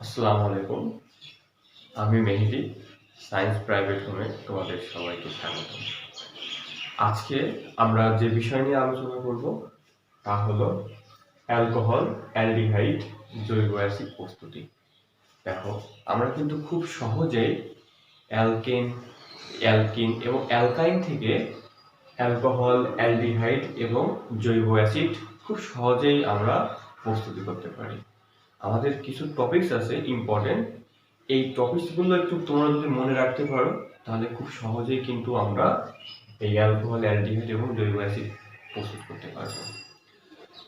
আসসালামু আলাইকুম। আমি মেহেদি, সায়েন্স প্রাইভেট হোমে তোমাদের সবাইকে স্বাগত। আজকে আমরা যে বিষয় নিয়ে আলোচনা করব তা হলো অ্যালকোহল, অ্যালডিহাইড, জৈব অ্যাসিড প্রস্তুতি। দেখো, আমরা কিন্তু খুব সহজেই অ্যালকিন এবং অ্যালকাইন থেকে অ্যালকোহল, অ্যালডিহাইড এবং জৈব অ্যাসিড খুব সহজেই আমরা প্রস্তুতি করতে পারি। আমাদের কিছু টপিকস আছে ইম্পর্টেন্ট, এই টপিকসগুলো একটু তোমরা যদি মনে রাখতে পারো তাহলে খুব সহজেই কিন্তু আমরা এই অ্যালকোহল, অ্যালডিহাইড এবং জৈব অ্যাসিড প্রস্তুত করতে পারবো।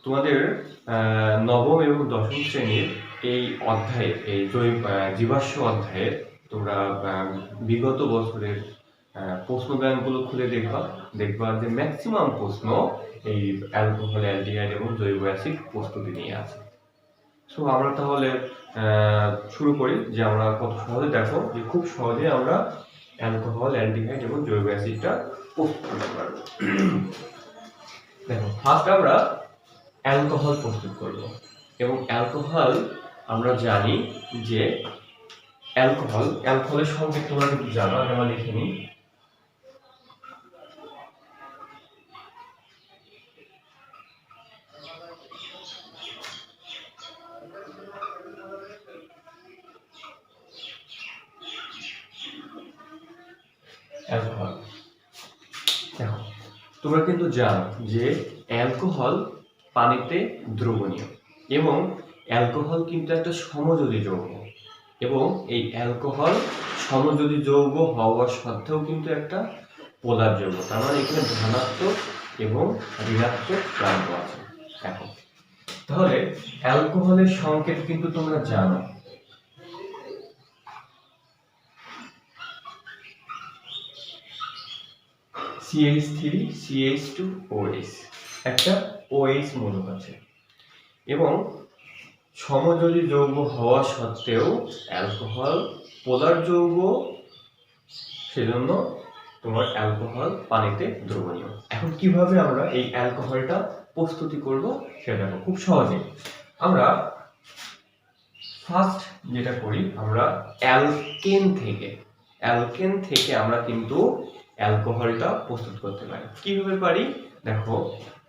তোমাদের নবম এবং দশম শ্রেণীর এই অধ্যায়ে, এই জীবাশ্ম অধ্যায়ে তোমরা বিগত বছরের প্রশ্ন ব্যাংকগুলো খুলে দেখবা যে ম্যাক্সিমাম প্রশ্ন এই অ্যালকোহল, অ্যালডিহাইড এবং জৈব অ্যাসিড প্রস্তুতি নিয়ে আছে। সো আমরা তাহলে শুরু করি যে আমরা কত সহজে, দেখো যে খুব সহজে আমরা অ্যালকোহল, অ্যালডিহাইড এবং জৈব অ্যাসিডটা প্রস্তুত করতে পারবো। দেখো, ফার্স্ট আমরা অ্যালকোহল প্রস্তুত করব এবং অ্যালকোহল আমরা জানি যে অ্যালকোহলের সংকেত তোমরা কিন্তু জানো, আমরা লিখে নিই। অ্যালকোহল, দেখো তোমরা কিন্তু জানো যে অ্যালকোহল পানিতে দ্রবণীয় এবং অ্যালকোহল কিন্তু একটা সমযোজী যৌগ এবং এই অ্যালকোহল সমযোজী যৌগ হওয়া সত্ত্বেও কিন্তু একটা পোলার যৌগ, তার মানে এখানে ধনাত্মক এবং ঋণাত্মক প্রান্ত আছে। দেখো, তাহলে অ্যালকোহলের সংকেত কিন্তু তোমরা জানো, CH3 CH2OH, একটা OH মূলক আছে এবং সমযোজী যৌগ হওয়া সত্ত্বেও অ্যালকোহল পোলার যৌগ, সেজন্য তোমার অ্যালকোহল পানিতে দ্রবণীয়। এখন কিভাবে আমরা এই অ্যালকোহলটা প্রস্তুতি করব সেটা দেখো, খুব সহজে আমরা ফার্স্ট যেটা করি, আমরা অ্যালকেন থেকে আমরা কিন্তু অ্যালকোহলটা প্রস্তুত করতে পারি। কিভাবে পারি? দেখো,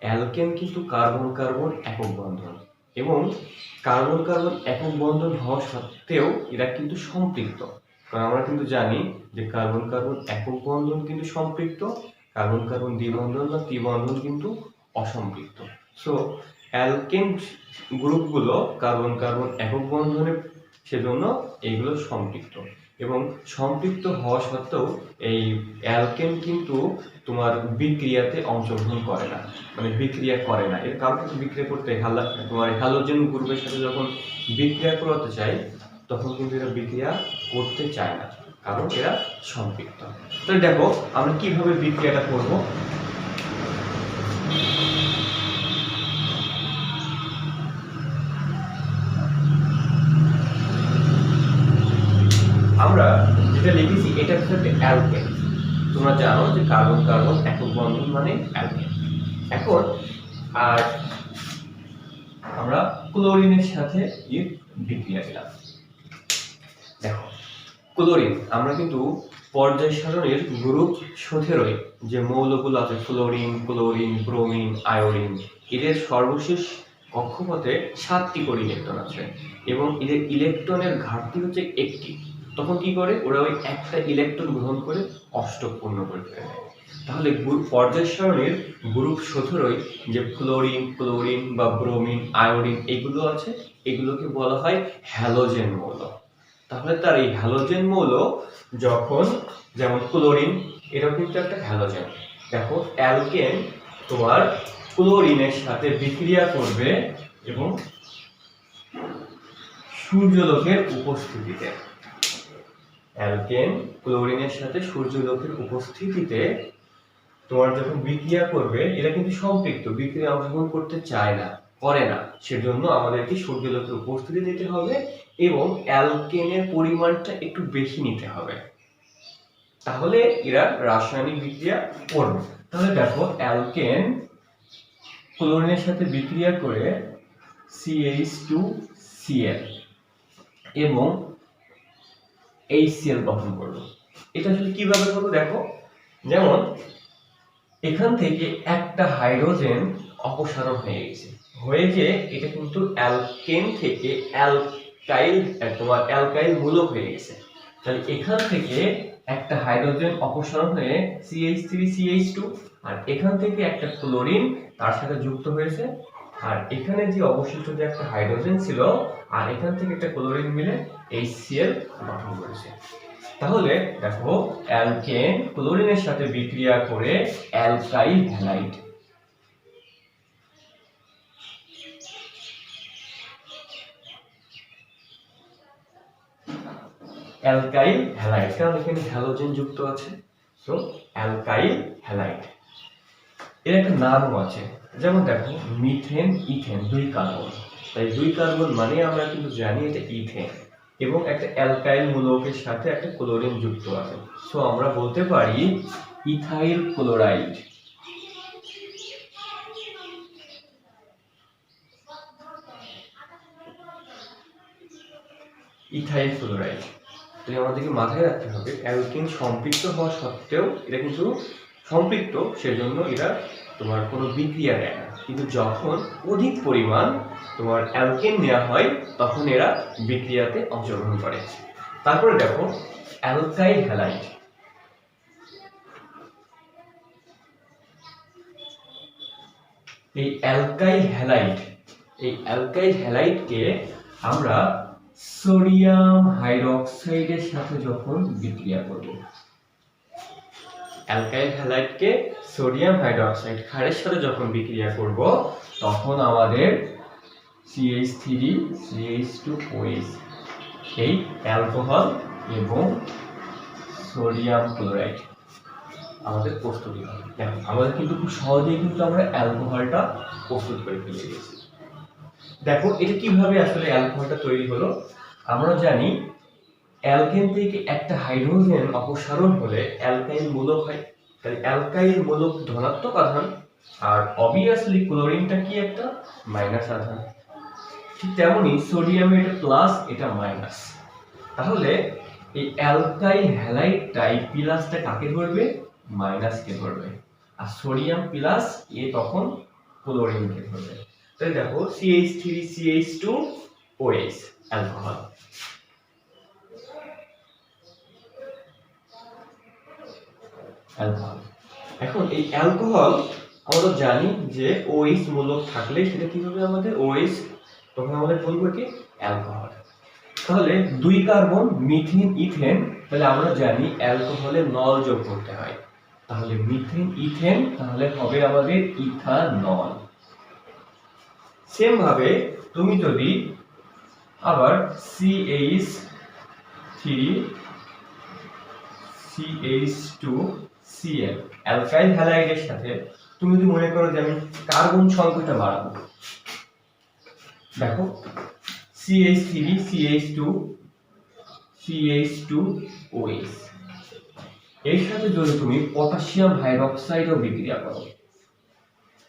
অ্যালকেন কিন্তু কার্বন কার্বন একক বন্ধন এবং কার্বন কার্বন একক বন্ধন হওয়া সত্ত্বেও এরা কিন্তু সম্পৃক্ত। কারণ আমরা কিন্তু জানি যে কার্বন কার্বন একক বন্ধন কিন্তু সম্পৃক্ত, কার্বন কার্বন দ্বিবন্ধন বা ত্রিবন্ধন কিন্তু অসম্পৃক্ত। সো অ্যালকেন গ্রুপগুলো কার্বন কার্বন একক বন্ধনে, সেজন্য এইগুলো সম্পৃক্ত এবং সম্পৃক্ত হওয়া সত্ত্বেও এই অ্যালকেন কিন্তু তোমার বিক্রিয়াতে অংশগ্রহণ করে না, মানে বিক্রিয়া করে না। এর কারণ কিন্তু বিক্রিয়া করতে তোমার হ্যালোজেন গ্রুপের সাথে যখন বিক্রিয়া করাতে চাই তখন কিন্তু এরা বিক্রিয়া করতে চায় না, কারণ এরা সম্পৃক্ত। তাহলে দেখো আমরা কিভাবে বিক্রিয়াটা করব। আমরা যেটা লিখেছি এটা হচ্ছে অ্যালকেন। তোমরা জানো যে কার্বন কার্বন একক বন্ধন মানে অ্যালকেন। এখন আর আমরা ক্লোরিনের সাথে এর বিক্রিয়া দিলাম। দেখো, ক্লোরিন আমরা কিন্তু পর্যায় সারণীর গ্রুপ 17 যে মৌলগুলো আছে, ফ্লোরিন, ক্লোরিন, ব্রোমিন, আয়োডিন, এদের সর্বশেষ কক্ষপথে 7টি করে ইলেকট্রন আছে এবং এদের ইলেকট্রনের ঘাটতি হচ্ছে একটি। তখন কি করে? ওরা ওই একটা ইলেকট্রন গ্রহণ করে অষ্টক পূর্ণ করে ফেলে। তাহলে পর্যায় সারণীর গ্রুপ 17 যে ফ্লোরিন, ক্লোরিন বা ব্রোমিন, আয়োডিন এগুলো আছে, এগুলোকে বলা হয় হ্যালোজেন মৌল। তাহলে তার এই হ্যালোজেন মৌল যখন, যেমন ক্লোরিন, এটাও কিন্তু একটা হ্যালোজেন। দেখো, অ্যালকেন তোমার ক্লোরিনের সাথে বিক্রিয়া করবে এবং সূর্যালোকের উপস্থিতিতে, অ্যালকেন ক্লোরিনের সাথে সূর্যালোকের উপস্থিতিতে তোমার যখন বিক্রিয়া করবে, এরা কিন্তু সম্পৃক্ত, বিক্রিয়া অংশগ্রহণ করতে চায় না, করে না। সেজন্য আমাদেরকে সূর্যালোকের উপস্থিতি নিতে হবে এবং অ্যালকেনের পরিমাণটা একটু বেশি নিতে হবে, তাহলে এরা রাসায়নিক বিক্রিয়া করবে। তাহলে দেখো, অ্যালকেন ক্লোরিনের সাথে বিক্রিয়া করে CH2Cl, এবং HCl গঠন করবে। এটা আসলে কিভাবে হলো দেখো, যেমন এখান থেকে একটা হাইড্রোজেন অপসারণ হয়ে গেছে, হয়ে যে এটা কিন্তু অ্যালকেন থেকে অ্যালকাইল মূলক হয়ে গেছে। তাহলে এখান থেকে একটা হাইড্রোজেন অপসারণ হয়ে CH3CH2, আর এখান থেকে একটা ক্লোরিন তার সাথে যুক্ত হয়েছে, আর এখানে যে অবশিষ্ট যে একটা হাইড্রোজেন ছিল আর এখান থেকে একটা ক্লোরিন মিলে HCl গঠন করেছে। তাহলে দেখো অ্যালকেন ক্লোরিনের সাথে বিক্রিয়া করে অ্যালকাইল হ্যালাইড, অ্যালকাইল হ্যালাইড, কারণ এখানে হ্যালোজেন যুক্ত আছে, তো অ্যালকাইল হ্যালাইড। এর একটা নামও আছে, যেমন দেখো মিথেন ইথেন, দুই কার্বন, তাই দুই কার্বন মানে আমরা কিন্তু জানি এটা ইথেন, এবং একটা অ্যালকাইল মূলকের সাথে একটা ক্লোরিন যুক্ত আছে, সো আমরা বলতে পারি ইথাইল ক্লোরাইড। Ethyl chloride. তো আমাদেরকে মাথায় রাখতে হবে অ্যালকেন সম্পৃক্ত হওয়া সত্ত্বেও এটা কিন্তু সম্পৃক্ত, সেজন্য এটা তোমার কোনো বিক্রিয়া দেয় না, কিন্তু যখন অধিক পরিমাণ তোমার অ্যালকেন নেওয়া হয় তখন এরা বিক্রিয়াতে অংশগ্রহণ করে। তারপরে দেখো অ্যালকাইল হ্যালাইড। এই অ্যালকাইল হ্যালাইডকে আমরা সোডিয়াম হাইড্রোক্সাইডের সাথে যখন বিক্রিয়া করব, অ্যালকাইল হ্যালাইডকে সোডিয়াম হাইড্রোক্সাইড ক্ষারের সাথে যখন বিক্রিয়া করব তখন আমাদের CH3CH2OH এই অ্যালকোহল এবং সোডিয়াম ক্লোরাইড আমাদের প্রস্তুত হবে। দেখো আমাদের কিন্তু খুব সহজেই কিন্তু আমরা অ্যালকোহলটা প্রস্তুত করে ফেলে গেছি। দেখো এটা কিভাবে আসলে অ্যালকোহলটা তৈরি হলো। আমরা জানি অ্যালকেন থেকে একটা হাইড্রোজেন অপসারণ হলে অ্যালকাইল মূলক হয়, তাহলে অ্যালকাইল মূলক ধনাত্মক আধান, আর অবভিয়াসলি ক্লোরিনটা কি একটা মাইনাস আধান, ঠিক তেমনি সোডিয়ামে এটা প্লাস এটা মাইনাস। তাহলে এই অ্যালকাইল হ্যালাইডটা এই প্লাসটা কাকে ধরবে, মাইনাসকে ধরবে, আর সোডিয়াম প্লাস এ তখন ক্লোরিনকে ধরবে। তাহলে দেখো CH3CH2OH অ্যালকোহল। এখন এই অ্যালকোহল আমরা জানি যে OH মূলক থাকলে সেটা কি হবে আমাদের OH, তখন আমাদের বলবো কি অ্যালকোহল। তাহলে দুই কার্বন মিথেন ইথেন, তাহলে আমরা জানি অ্যালকোহলে নল যোগ করতে হয়, তাহলে মিথেন ইথেন তাহলে হবে আমাদের ইথানল। সেম ভাবে তুমি যদি আবার CH3CH2Cl অ্যালকাইল হ্যালাইডের সাথে তুমি যদি মনে করো যে আমি কার্বন সংখ্যাটা বাড়াবো, দেখো CH3CH2OH এর সাথে যদি তুমি পটাশিয়াম হাইড্রোক্সাইডও বিক্রিয়া করো,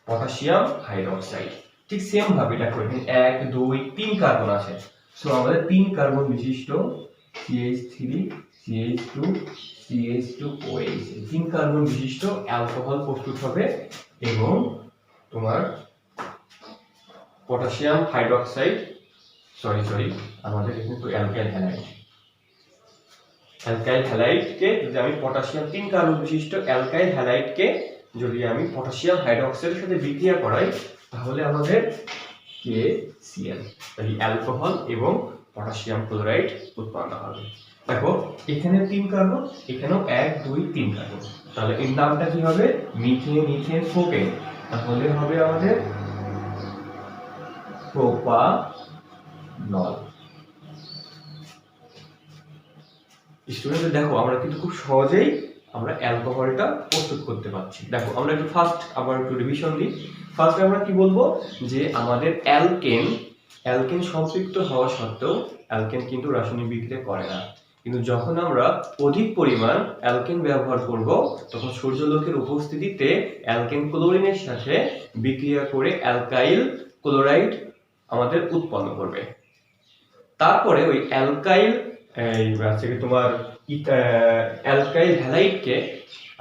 পটাশিয়াম হাইড্রোক্সাইড, ঠিক সেম ভাবে দেখো এখানে 1 2 3 কার্বন আছে, সো আমাদের 3 কার্বন বিশিষ্ট CH3CH2OH 3 কার্বন বিশিষ্ট অ্যালকোহল প্রস্তুত হবে, এবং তোমার পটাশিয়াম হাইড্রোক্সাইড আমাদের কিন্তু অ্যালকাইল হ্যালাইডকে যদি আমি পটাশিয়াম 3 কার্বন বিশিষ্ট অ্যালকাইল হ্যালাইডকে যদি আমি পটাশিয়াম হাইড্রোক্সাইডের সাথে বিক্রিয়া করাই তাহলে আমাদের KCl, তাহলে অ্যালকোহল এবং পটাশিয়াম ক্লোরাইড উৎপন্ন হবে। দেখো এখানে 3 কার্বন, এখানেও 1 2 3 কার্বন, তাহলে এর নামটা কি হবে মিথেন ইথেন প্রোপেন, তাহলে হবে আমাদের প্রোপানল। স্টুডেন্ট দেখো আমরা কিন্তু খুব সহজেই আমরা অ্যালকোহলটা প্রস্তুত করতে পারছি। দেখো আমরা একটু ফার্স্ট আবার একটু রিভিশন দিই। ফার্স্ট আমরা কি বলবো যে আমাদের অ্যালকেন সম্পৃক্ত হওয়া সত্ত্বেও অ্যালকেন কিন্তু রাসায়নিক বিক্রিয়া করে না, কিন্তু যখন আমরা অধিক পরিমাণ অ্যালকেন ব্যবহার করব তখন সূর্যালোকের উপস্থিতিতে অ্যালকেন ক্লোরিনের সাথে বিক্রিয়া করে অ্যালকাইল ক্লোরাইড আমাদের উৎপন্ন করবে। তারপরে ওই অ্যালকাইল আছে কি তোমার অ্যালকাইল হ্যালাইডকে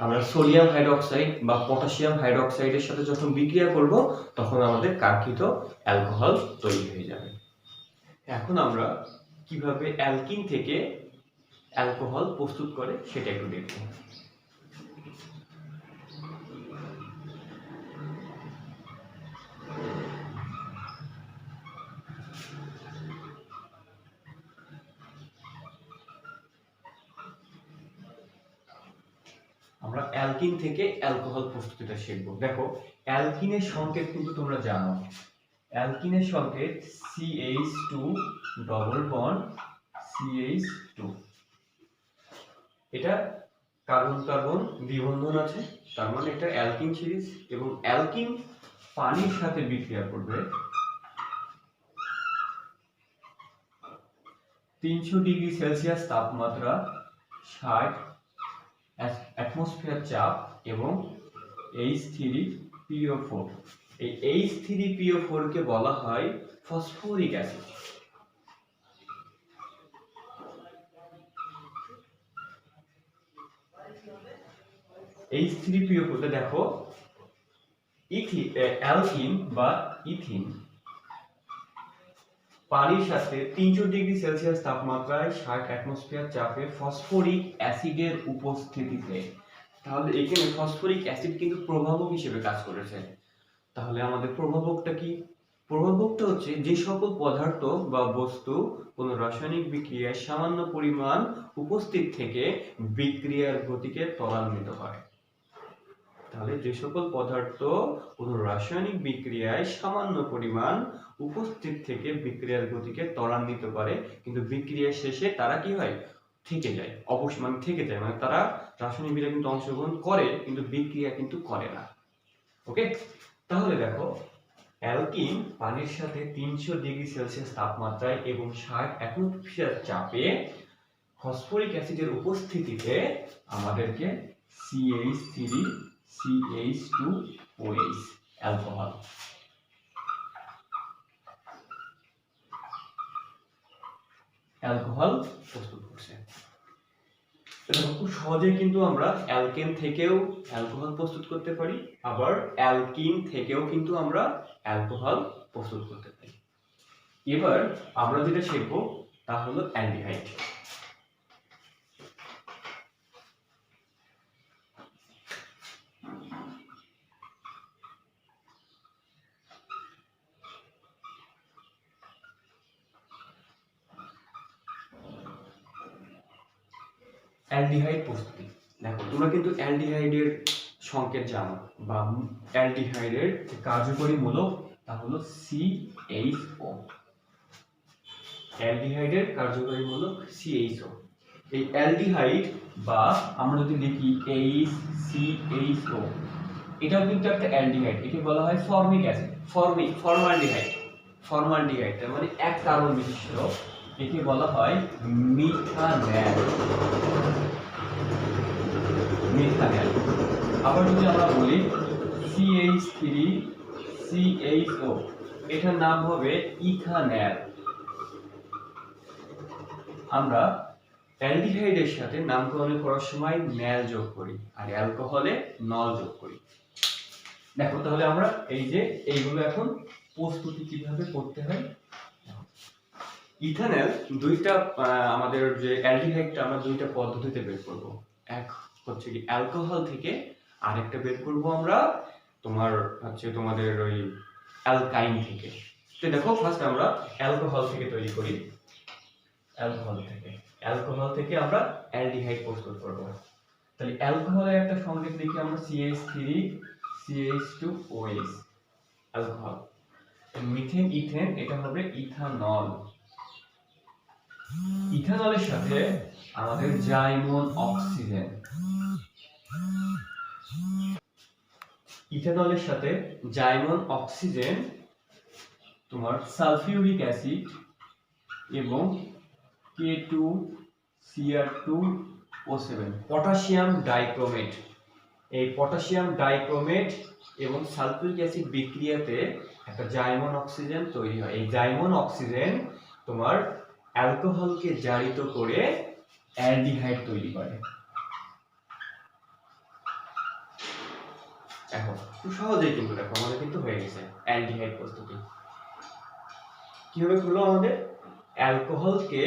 আমরা সোডিয়াম হাইড্রোক্সাইড বা পটাশিয়াম হাইড্রোক্সাইডের সাথে যখন বিক্রিয়া করব তখন আমাদের কাঙ্ক্ষিত অ্যালকোহল তৈরি হয়ে যাবে। এখন আমরা কিভাবে অ্যালকিন থেকে অ্যালকোহল প্রস্তুত করে সেটা একটু দেখব। আমরা অ্যালকিন থেকে অ্যালকোহল প্রস্তুতিটা শিখব। দেখো অ্যালকিনের সংকেত কিন্তু তোমরা জানো, অ্যালকিনের সংকেত CH2 ডবল বন্ড CH2। এটা কার্বন কার্বন দ্বিবন্ধন আছে, তার মানে এটা অ্যালকিন সিরিজ। এবং অ্যালকিন পানির সাথে বিক্রিয়া করবে 300 ডিগ্রি সেলসিয়াস তাপমাত্রা, 60 অ্যাটমসফিয়ার চাপ এবং H3PO4। এই H3PO4 কে বলা হয় ফসফরিক অ্যাসিড। H3PO4 দেখো অ্যালকিন বা ইথিন পানির সাথে 300 ডিগ্রি সেলসিয়াস তাপমাত্রায় 60 অ্যাটমসফিয়ার চাপে ফসফরিক অ্যাসিডের উপস্থিতিতে, তাহলে এখানে ফসফরিক অ্যাসিড কিন্তু প্রভাবক হিসেবে কাজ করেছে। তাহলে আমাদের প্রভাবকটা কি? প্রভাবকটা হচ্ছে যে সকল পদার্থ বা বস্তু কোন রাসায়নিক বিক্রিয়ায় সামান্য পরিমাণ উপস্থিত থেকে বিক্রিয়ার গতিকে ত্বরান্বিত করে। তাহলে যে সকল পদার্থ কোন রাসায়নিক বিক্রিয়ায় সামান্য পরিমাণ উপস্থিত থেকে বিক্রিয়ার গতিকে ত্বরান্বিত করে, কিন্তু বিক্রিয়া শেষে তারা কি হয়? থেকে যায়, অবশ্যই মানে থেকে যায়, মানে তারা রাসায়নিক বিক্রিয়া কিন্তু অংশগ্রহণ করে কিন্তু বিক্রিয়া কিন্তু করে না। ওকে, তাহলে দেখো অ্যালকিন পানির সাথে 300 ডিগ্রি সেলসিয়াস তাপমাত্রায় এবং 60 অ্যাটমসফিয়ার চাপে ফসফরিক অ্যাসিডের উপস্থিতিতে আমাদেরকে CH3CH2OH অ্যালকোহল প্রস্তুত করছে। খুব সহজে কিন্তু আমরা অ্যালকেন থেকেও অ্যালকোহল প্রস্তুত করতে পারি, আবার অ্যালকিন থেকেও কিন্তু আমরা অ্যালকোহল প্রস্তুত করতে পারি। এবার আমরা যেটা শিখবো তা হলো অ্যালডিহাইড। অ্যালডিহাইড প্রস্তুতি। দেখো তোমরা কিন্তু অ্যালডিহাইডের সংকেত জানো বা অ্যালডিহাইডের কার্যকরী মূলক তা হলো CHO। অ্যালডিহাইডের কার্যকরী মূলক CHO। এই অ্যালডিহাইড বা আমরা যদি লিখি HCHO, এটাও কিন্তু একটা অ্যালডিহাইড। একে বলা হয় ফর্মিক অ্যাসিড, ফর্মালডিহাইড তার মানে এক কার্বন বিশিষ্ট। একে বলা হয় মিথানল। আবার যদি আমরা বলি CH3CHO, এটার নাম হবে ইথানল। আমরা অ্যালডিহাইডের সাথে নামকরণ করার সময় ন্যাল যোগ করি আর অ্যালকোহলে নল যোগ করি। দেখো তাহলে আমরা এই যে এইগুলো এখন প্রস্তুতি কিভাবে করতে হয়। ইথানল দুইটা আমাদের যে অ্যালডিহাইডটা আমরা দুইটা পদ্ধতিতে বের করব। এক হচ্ছে কি অ্যালকোহল থেকে, আর একটা বের করব আমরা তোমাদের ওই অ্যালকাইন থেকে। তো দেখো ফার্স্ট আমরা অ্যালকোহল থেকে তৈরি করি। অ্যালকোহল থেকে আমরা অ্যালডিহাইড প্রস্তুত করব। তাহলে অ্যালকোহলের একটা সংকেত লিখি আমরা CH3CH2OH অ্যালকোহল। মিথেন ইথেন এটা হবে ইথানল। ইথানলের সাথে আমাদের জাইমন অক্সিজেন, তোমার সালফিউরিক অ্যাসিড এবং K2Cr2O7 পটাশিয়াম ডাইক্রোমেট। এই পটাশিয়াম ডাইক্রোমেট এবং সালফিউরিক অ্যাসিড বিক্রিয়াতে একটা জাইমন অক্সিজেন তৈরি হয়। এই জাইমন অক্সিজেন তোমার অ্যালকোহলকে জারিত করে অ্যালডিহাইড তৈরি করে। এখন খুব সহজেই কিন্তু দেখো আমাদের কিন্তু হয়ে গেছে অ্যালডিহাইড প্রস্তুতি। কিভাবে হলো আমাদের? অ্যালকোহলকে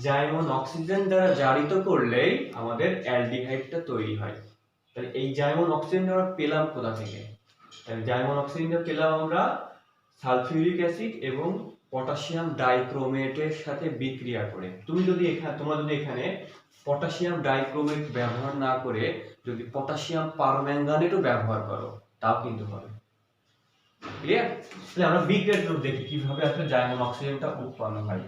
জাইমন অক্সিজেন দ্বারা জারিত করলেই আমাদের অ্যালডিহাইডটা তৈরি হয়। তাহলে এই জাইমন অক্সিজেন আমরা পেলাম কোথা থেকে? তাহলে জাইমন অক্সিজেনটা পেলাম আমরা সালফিউরিক অ্যাসিড এবং পটাশিয়াম ডাইক্রোমেটের সাথে বিক্রিয়া করে। তোমরা যদি এখানে পটাশিয়াম ডাইক্রোমেট ব্যবহার না করে যদি পটাশিয়াম পারম্যাঙ্গানেটও ব্যবহার করো তাও কিন্তু হবে। ক্লিয়ার? তাহলে আমরা বিক্রিয়ার রূপ দেখি কিভাবে আসলে জাইমন অক্সিজেনটা উৎপন্ন হয়।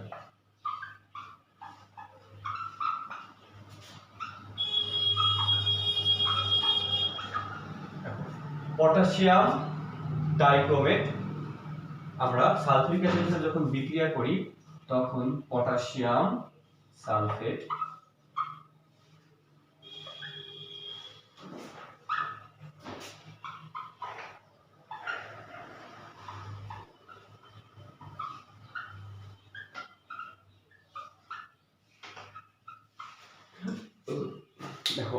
পটাশিয়াম ডাইক্রোমেট আমরা সালফিউরিক অ্যাসিডের সাথে যখন বিক্রিয়া করি তখন পটাশিয়াম সালফেট দেখো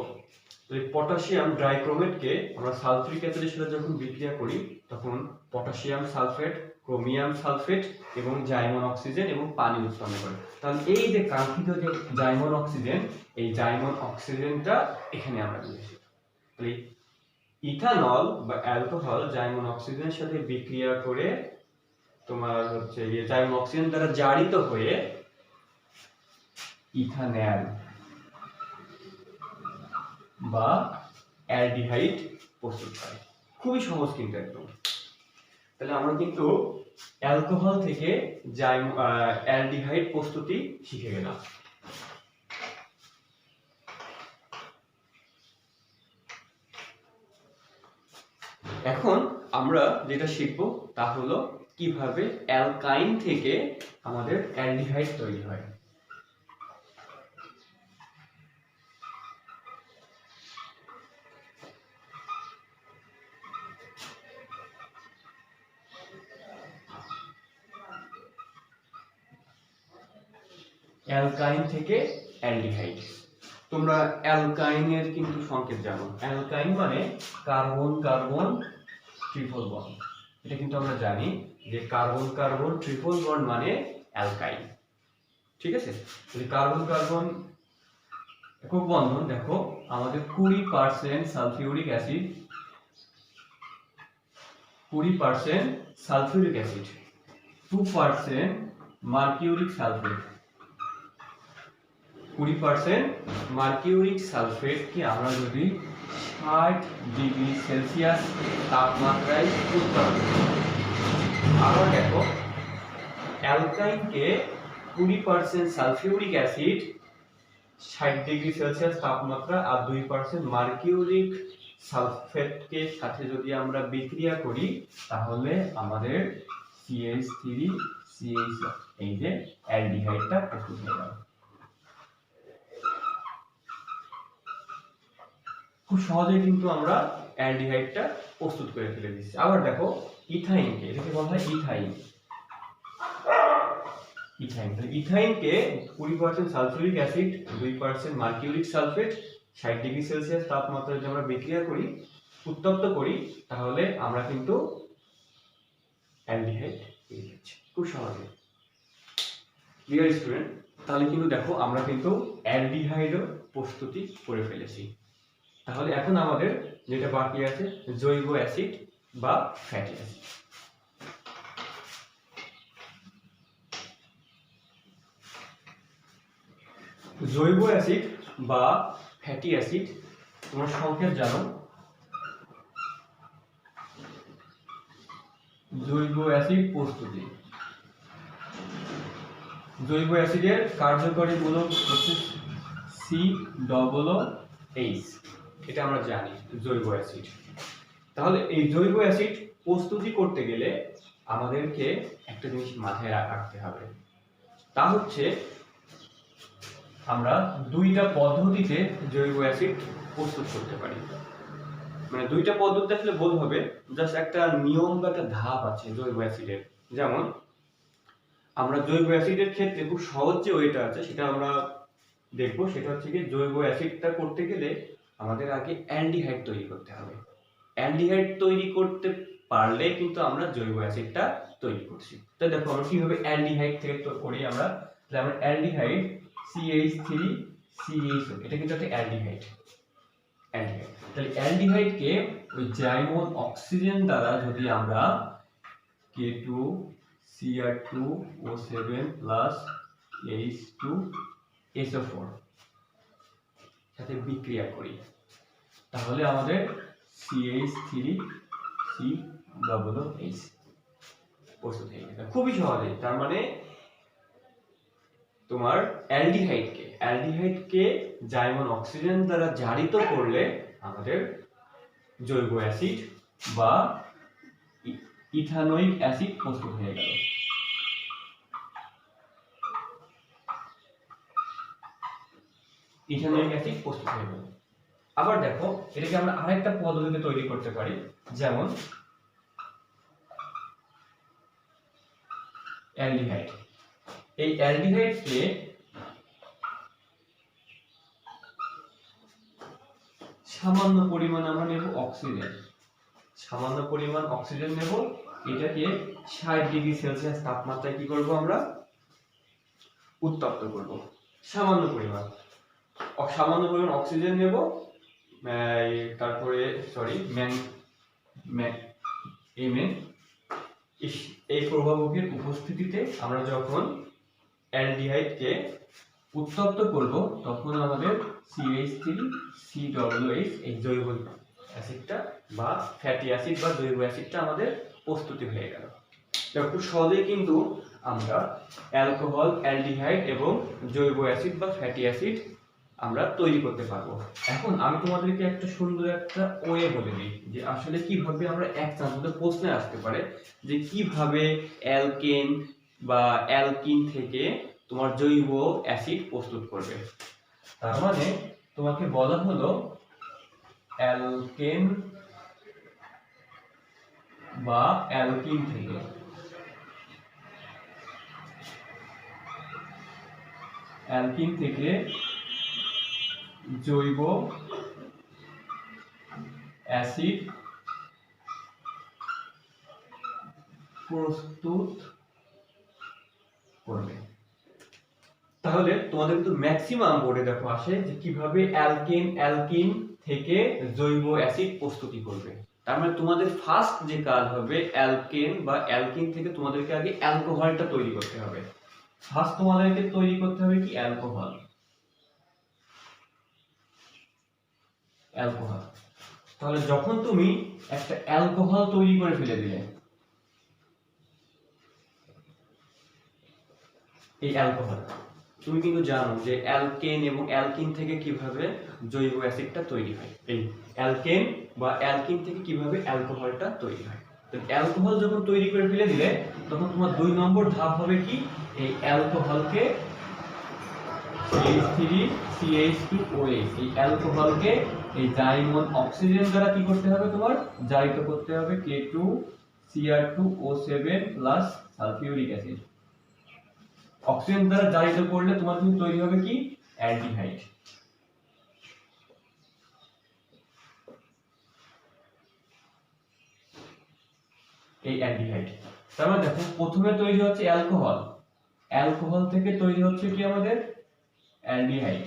পটাশিয়াম ডাইক্রোমেটকে আমরা সালফিউরিক অ্যাসিডের সাথে যখন বিক্রিয়া করি তখন পটাশিয়াম সালফেট, ক্রোমিয়াম সালফেট এবং জাইমন অক্সিজেন এবং পানি উৎপন্ন করে। তাহলে এই যে কাঙ্ক্ষিত যে জাইমন অক্সিজেন, এই জাইমন অক্সিজেনটা এখানে আমরা দিয়েছি। তাহলে ইথানল বা অ্যালকোহল জাইমন অক্সিজেনের সাথে বিক্রিয়া করে তোমার হচ্ছে জাইমন অক্সিজেন দ্বারা জারিত হয়ে ইথানল বা অ্যালডিহাইড প্রস্তুত করে। খুবই সহজ কিন্তু একদম। তাহলে আমরা কিন্তু অ্যালকোহল থেকে অ্যালডিহাইড প্রস্তুতি শিখে গেলাম। এখন আমরা যেটা শিখব তা হলো কিভাবে অ্যালকাইন থেকে আমাদের অ্যালডিহাইড তৈরি হয়। অ্যালকাইন থেকে অ্যালডিহাইড। তোমরা অ্যালকাইনের কিন্তু সংকেত জানো। অ্যালকাইন মানে কার্বন কার্বন ট্রিপল বন্ড। এটা কিন্তু আমরা জানি যে কার্বন কার্বন ট্রিপল বন্ড মানে অ্যালকাইন। ঠিক আছে? তাহলে কার্বন কার্বন একক বন্ধন দেখো আমাদের 20% sulphuric acid, 20% sulphuric acid, 2% mercuric sulphate, 20% mercuric সালফেটকে আমরা যদি 60 ডিগ্রি সেলসিয়াস তাপমাত্রায় উৎপন্ন করি। আবার দেখো অ্যালকাইনকে 20% সালফিউরিক অ্যাসিড 60 ডিগ্রি সেলসিয়াস তাপমাত্রা আর 2% মার্কিউরিক সালফেটকে সাথে যদি আমরা বিক্রিয়া করি তাহলে আমাদের CH3CH এই যে অ্যালডিহাইডটা প্রস্তুত হয়ে যাবে। খুব সহজেই কিন্তু আমরা অ্যালডিহাইডটা প্রস্তুত করে ফেলে দিচ্ছি। আবার দেখো ইথাইনকে, এটাকে বলা হয় ইথাইন। ইথাইনকে 20% sulphuric acid, 2% mercuric sulphate 60 degree Celsius তাপমাত্রায় যদি আমরা বিক্রিয়া করি, উত্তপ্ত করি, তাহলে আমরা কিন্তু অ্যালডিহাইড পেয়ে যাচ্ছি খুব সহজে। ডিয়ার স্টুডেন্ট, তাহলে কিন্তু দেখো আমরা কিন্তু অ্যালডিহাইডও প্রস্তুতি করে ফেলেছি। তাহলে এখন আমাদের যেটা বাকি আছে জৈব অ্যাসিড বা ফ্যাটি অ্যাসিড। জৈব অ্যাসিড বা ফ্যাটি অ্যাসিড তোমরা সংক্ষেপ জানো। জৈব অ্যাসিড প্রস্তুতি। জৈব অ্যাসিডের কার্যকরী মূলক হচ্ছে COOH, এটা আমরা জানি জৈব অ্যাসিড। তাহলে এই জৈব অ্যাসিড প্রস্তুতি করতে গেলে আমাদেরকে একটা জিনিস মাথায় রাখতে হবে, তা হচ্ছে আমরা দুইটা পদ্ধতিতে জৈব অ্যাসিড প্রস্তুত করতে পারি। মানে দুইটা পদ্ধতি আসলে ভুল হবে, জাস্ট একটা নিয়ম বা একটা ধাপ আছে জৈব অ্যাসিডের। যেমন আমরা জৈব অ্যাসিডের ক্ষেত্রে খুব সহজ যে ওয়েটা আছে সেটা আমরা দেখবো। সেটা হচ্ছে কি, জৈব অ্যাসিডটা করতে গেলে আমাদের আগে অ্যালডিহাইড তৈরি করতে হবে। অ্যালডিহাইড তৈরি করতে পারলে কিন্তু আমরা জৈব অ্যাসিডটা তৈরি করছি। তো দেখো আমরা কিভাবে অ্যালডিহাইড থেকে করি। আমরা অ্যালডিহাইড CH3CHO, এটা কিন্তু একটা অ্যালডিহাইড। তাহলে অ্যালডিহাইডকে ওই জাইমন অক্সিজেন দ্বারা যদি আমরা K2Cr2O7 H2SO4 সাথে বিক্রিয়া করি, তাহলে আমাদের CH3COOH প্রস্তুত হয়ে গেল। খুবই সহজে। তার মানে তোমার অ্যালডিহাইডকে জাইমন অক্সিজেন দ্বারা জারিত করলে আমাদের জৈব অ্যাসিড বা ইথানোয়িক অ্যাসিড প্রস্তুত হয়ে গেল। ইথানোয়িক অ্যাসিড প্রস্তুত হয়ে গেল। আবার দেখো, এটাকে আমরা আরেকটা পদ্ধতিতে তৈরি করতে পারি। যেমন অ্যালডিহাইড, এই অ্যালডিহাইডকে সামান্য পরিমাণ আমরা নেব অক্সিজেন, সামান্য পরিমাণ অক্সিজেন নেব। এটাকে 60 ডিগ্রি সেলসিয়াস তাপমাত্রায় কি করব, আমরা উত্তপ্ত করব। সামান্য পরিমাণ অক্সিজেন নেব, তারপরে এই প্রভাবকের উপস্থিতিতে আমরা যখন অ্যালডিহাইডকে উত্তপ্ত করব তখন আমাদের CH3COOH এই জৈব অ্যাসিডটা বা ফ্যাটি অ্যাসিড বা জৈব অ্যাসিডটা আমাদের প্রস্তুতি হয়ে গেল। খুব সহজেই কিন্তু আমরা অ্যালকোহল, অ্যালডিহাইড এবং জৈব অ্যাসিড বা ফ্যাটি অ্যাসিড আমরা তৈরি করতে পারবো। এখন আমি তোমাদেরকে একটা সুন্দর একটা ওয়ে বলে দিই যে আসলে কিভাবে আমরা এক চান্সে প্রশ্নে আসতে পারে যে কিভাবে অ্যালকেন বা অ্যালকিন থেকে তোমার জৈব অ্যাসিড প্রস্তুত করবে। তার মানে তোমাকে বলা হলো অ্যালকেন বা অ্যালকিন থেকে জৈব অ্যাসিড প্রস্তুত করবে। তাহলে তোমাদের কিন্তু ম্যাক্সিমাম বোর্ডে দেখো আসে যে কিভাবে অ্যালকিন থেকে জৈব অ্যাসিড প্রস্তুতি করবে। তার মানে তোমাদের ফার্স্ট যে কাজ হবে অ্যালকেন বা অ্যালকিন থেকে তোমাদেরকে আগে অ্যালকোহলটা তৈরি করতে হবে। ফার্স্ট তোমাদেরকে তৈরি করতে হবে কি, অ্যালকোহল। তাহলে যখন তুমি একটা অ্যালকোহল তৈরি করে ফেলে দিলে, এই অ্যালকোহল তুমি কিন্তু জানো যে অ্যালকেন এবং অ্যালকিন থেকে কিভাবে জৈব অ্যাসিডটা তৈরি হয়। এই অ্যালকেন বা অ্যালকিন থেকে কিভাবে অ্যালকোহলটা তৈরি হয়। তো অ্যালকোহল যখন তৈরি করে ফেলে দিলে তখন তোমার 2 নম্বর ধাপ হবে কি, এই অ্যালকোহলকে CH3CH2OH এই অ্যালকোহলকে এই জাইমন অক্সিজেন দ্বারা কি করতে হবে, তোমার জারিত করতে হবে K2Cr2O7 সালফিউরিক অ্যাসিড। অক্সিজেন দ্বারা জারিত করলে তোমার কিন্তু তৈরি হবে কি, অ্যালডিহাইড। এই অ্যালডিহাইড। তার মানে দেখো প্রথমে তৈরি হচ্ছে অ্যালকোহল, অ্যালকোহল থেকে তৈরি হচ্ছে কি আমাদের অ্যালডিহাইড।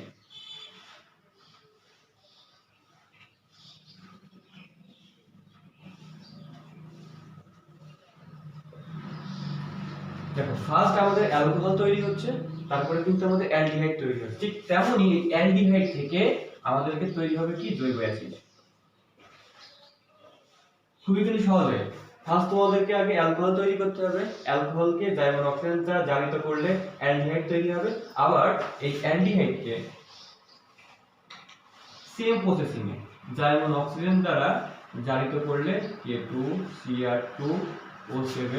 দেখো ফার্স্ট আমাদের অ্যালকোহল তৈরি হচ্ছে, তারপরে কিন্তু আমাদের অ্যালডিহাইড তৈরি হচ্ছে। ঠিক তেমনই এই অ্যালডিহাইড থেকে আমাদেরকে তৈরি হবে কি, জৈব অ্যাসিড। খুবই কিন্তু সহজে। ফার্স্ট তোমাদেরকে আগে অ্যালকোহল তৈরি করতে হবে, অ্যালকোহলকে জাইমন অক্সিজেন দ্বারা জারিত করলে অ্যালডিহাইড তৈরি হবে। আবার এই অ্যালডিহাইডকে সেম প্রসেসিং এ জাইমন অক্সিজেন দ্বারা জারিত করলে K2Cr2O7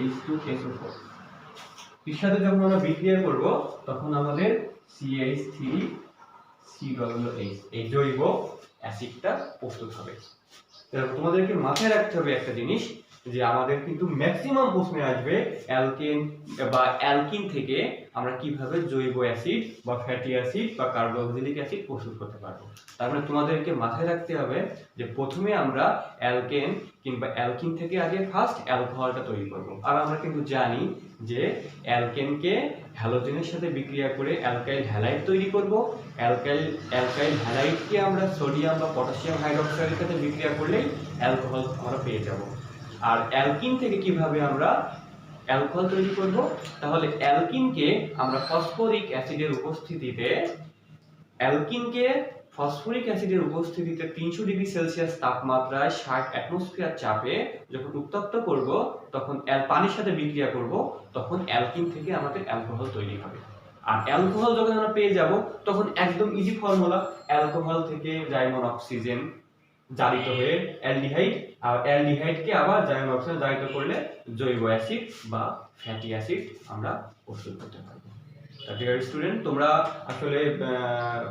H2SO4 এর সাথে যখন আমরা বিক্রিয়া করব তখন আমাদের CH3COOH এই জৈব অ্যাসিডটা প্রস্তুত হবে। তোমাদেরকে মাথায় রাখতে হবে একটা জিনিস যে আমাদের কিন্তু ম্যাক্সিমাম প্রশ্নে আসবে অ্যালকেন বা অ্যালকিন থেকে আমরা কিভাবে জৈব অ্যাসিড বা ফ্যাটি অ্যাসিড বা কার্বক্সিলিক অ্যাসিড প্রস্তুত করতে পারবো। তার মানে তোমাদেরকে মাথায় রাখতে হবে যে প্রথমে আমরা অ্যালকেন কিংবা অ্যালকিন থেকে আগে ফার্স্ট অ্যালকোহলটা তৈরি করব। আর আমরা কিন্তু জানি যে অ্যালকেনকে হ্যালোজেনের সাথে বিক্রিয়া করে অ্যালকাইল হ্যালাইড তৈরি করব। অ্যালকাইল হ্যালাইডকে আমরা সোডিয়াম বা পটাশিয়াম হাইড্রোক্সাইডের সাথে বিক্রিয়া করলেই অ্যালকোহল আমরা পেয়ে যাব। আর অ্যালকিন থেকে কিভাবে আমরা অ্যালকোহল তৈরি করব, তাহলে অ্যালকিনকে আমরা ফসফরিক অ্যাসিডের উপস্থিতিতে 300 ডিগ্রি সেলসিয়াস তাপমাত্রায় 60 অ্যাটমসফিয়ার চাপে যখন উত্তপ্ত করব, তখন পানির সাথে বিক্রিয়া করব, তখন অ্যালকিন থেকে আমাদের অ্যালকোহল তৈরি হবে। আর অ্যালকোহল যখন আমরা পেয়ে যাব, তখন একদম ইজি ফর্মুলা, অ্যালকোহল থেকে জাইমন অক্সিজেন জারিত হয়ে অ্যালডিহাইড, আর অ্যালডিহাইডকে আবার জাইমন অক্সিজেন জারিত করলে জৈব অ্যাসিড বা ফ্যাটি অ্যাসিড আমরা প্রস্তুত করতে পারবো। ডিয়ার স্টুডেন্ট, তোমরা আসলে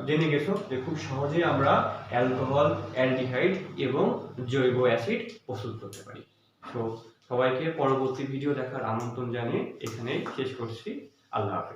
জেনে গেছো যে খুব সহজে আমরা অ্যালকোহল, অ্যালডিহাইড এবং জৈব অ্যাসিড প্রস্তুত করতে পারি। তো সবাইকে পরবর্তী ভিডিও দেখার আমন্ত্রণ জানিয়ে এখানেই শেষ করছি। আল্লাহ হাফেজ।